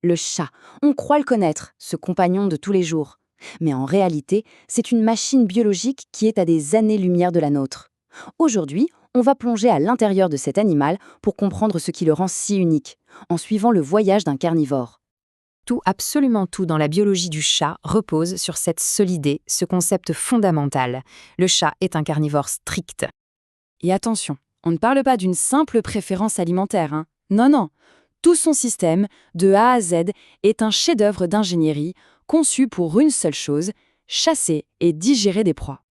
Le chat, on croit le connaître, ce compagnon de tous les jours. Mais en réalité, c'est une machine biologique qui est à des années-lumière de la nôtre. Aujourd'hui, on va plonger à l'intérieur de cet animal pour comprendre ce qui le rend si unique, en suivant le voyage d'un carnivore. Tout, absolument tout dans la biologie du chat repose sur cette seule idée, ce concept fondamental. Le chat est un carnivore strict. Et attention, on ne parle pas d'une simple préférence alimentaire, hein. Non, non. Tout son système, de A à Z, est un chef-d'œuvre d'ingénierie conçu pour une seule chose, chasser et digérer des proies.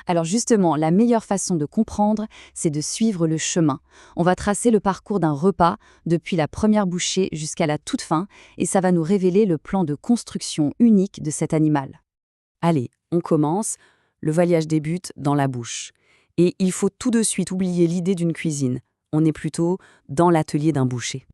Alors justement, la meilleure façon de comprendre, c'est de suivre le chemin. On va tracer le parcours d'un repas, depuis la première bouchée jusqu'à la toute fin, et ça va nous révéler le plan de construction unique de cet animal. Allez, on commence. Le voyage débute dans la bouche. Et il faut tout de suite oublier l'idée d'une cuisine. On est plutôt dans l'atelier d'un boucher.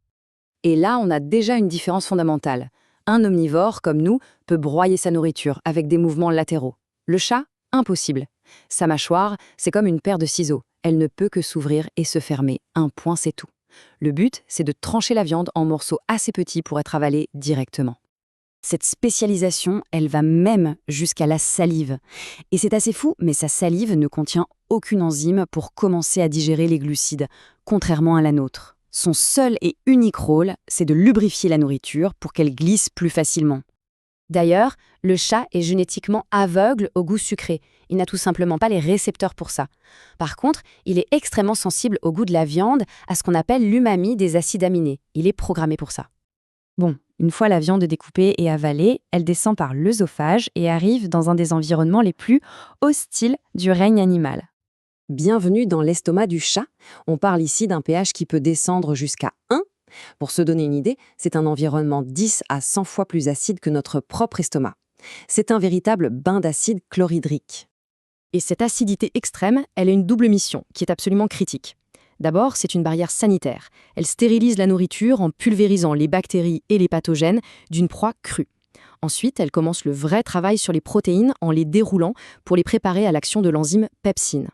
Et là, on a déjà une différence fondamentale. Un omnivore, comme nous, peut broyer sa nourriture avec des mouvements latéraux. Le chat, impossible. Sa mâchoire, c'est comme une paire de ciseaux. Elle ne peut que s'ouvrir et se fermer. Un point, c'est tout. Le but, c'est de trancher la viande en morceaux assez petits pour être avalée directement. Cette spécialisation, elle va même jusqu'à la salive. Et c'est assez fou, mais sa salive ne contient aucune enzyme pour commencer à digérer les glucides, contrairement à la nôtre. Son seul et unique rôle, c'est de lubrifier la nourriture pour qu'elle glisse plus facilement. D'ailleurs, le chat est génétiquement aveugle au goût sucré. Il n'a tout simplement pas les récepteurs pour ça. Par contre, il est extrêmement sensible au goût de la viande, à ce qu'on appelle l'umami des acides aminés. Il est programmé pour ça. Bon, une fois la viande découpée et avalée, elle descend par l'œsophage et arrive dans un des environnements les plus hostiles du règne animal. Bienvenue dans l'estomac du chat. On parle ici d'un pH qui peut descendre jusqu'à 1. Pour se donner une idée, c'est un environnement 10 à 100 fois plus acide que notre propre estomac. C'est un véritable bain d'acide chlorhydrique. Et cette acidité extrême, elle a une double mission qui est absolument critique. D'abord, c'est une barrière sanitaire. Elle stérilise la nourriture en pulvérisant les bactéries et les pathogènes d'une proie crue. Ensuite, elle commence le vrai travail sur les protéines en les déroulant pour les préparer à l'action de l'enzyme pepsine.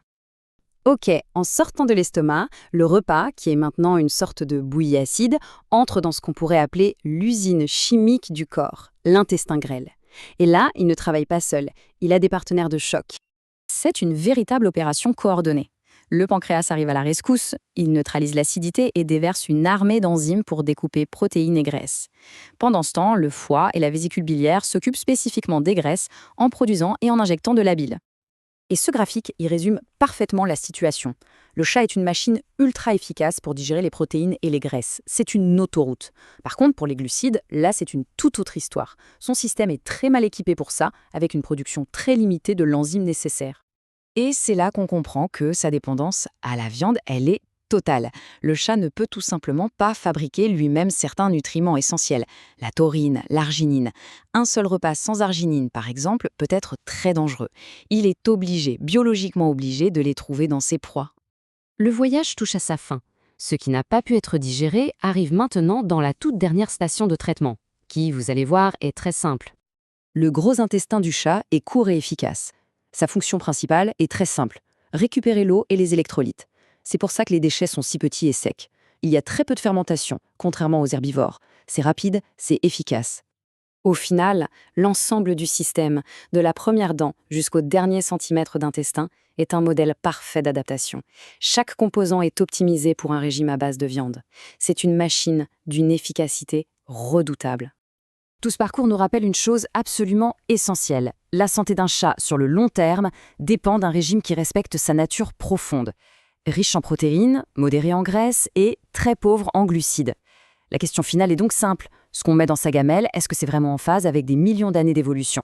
Ok, en sortant de l'estomac, le repas, qui est maintenant une sorte de bouillie acide, entre dans ce qu'on pourrait appeler l'usine chimique du corps, l'intestin grêle. Et là, il ne travaille pas seul, il a des partenaires de choc. C'est une véritable opération coordonnée. Le pancréas arrive à la rescousse, il neutralise l'acidité et déverse une armée d'enzymes pour découper protéines et graisses. Pendant ce temps, le foie et la vésicule biliaire s'occupent spécifiquement des graisses en produisant et en injectant de la bile. Et ce graphique, il résume parfaitement la situation. Le chat est une machine ultra efficace pour digérer les protéines et les graisses. C'est une autoroute. Par contre, pour les glucides, là, c'est une toute autre histoire. Son système est très mal équipé pour ça, avec une production très limitée de l'enzyme nécessaire. Et c'est là qu'on comprend que sa dépendance à la viande, elle est totale. Le chat ne peut tout simplement pas fabriquer lui-même certains nutriments essentiels, la taurine, l'arginine. Un seul repas sans arginine, par exemple, peut être très dangereux. Il est obligé, biologiquement obligé, de les trouver dans ses proies. Le voyage touche à sa fin. Ce qui n'a pas pu être digéré arrive maintenant dans la toute dernière station de traitement, qui, vous allez voir, est très simple. Le gros intestin du chat est court et efficace. Sa fonction principale est très simple, récupérer l'eau et les électrolytes. C'est pour ça que les déchets sont si petits et secs. Il y a très peu de fermentation, contrairement aux herbivores. C'est rapide, c'est efficace. Au final, l'ensemble du système, de la première dent jusqu'au dernier centimètre d'intestin, est un modèle parfait d'adaptation. Chaque composant est optimisé pour un régime à base de viande. C'est une machine d'une efficacité redoutable. Tout ce parcours nous rappelle une chose absolument essentielle. La santé d'un chat sur le long terme dépend d'un régime qui respecte sa nature profonde. Riche en protéines, modéré en graisses et très pauvre en glucides. La question finale est donc simple. Ce qu'on met dans sa gamelle, est-ce que c'est vraiment en phase avec des millions d'années d'évolution ?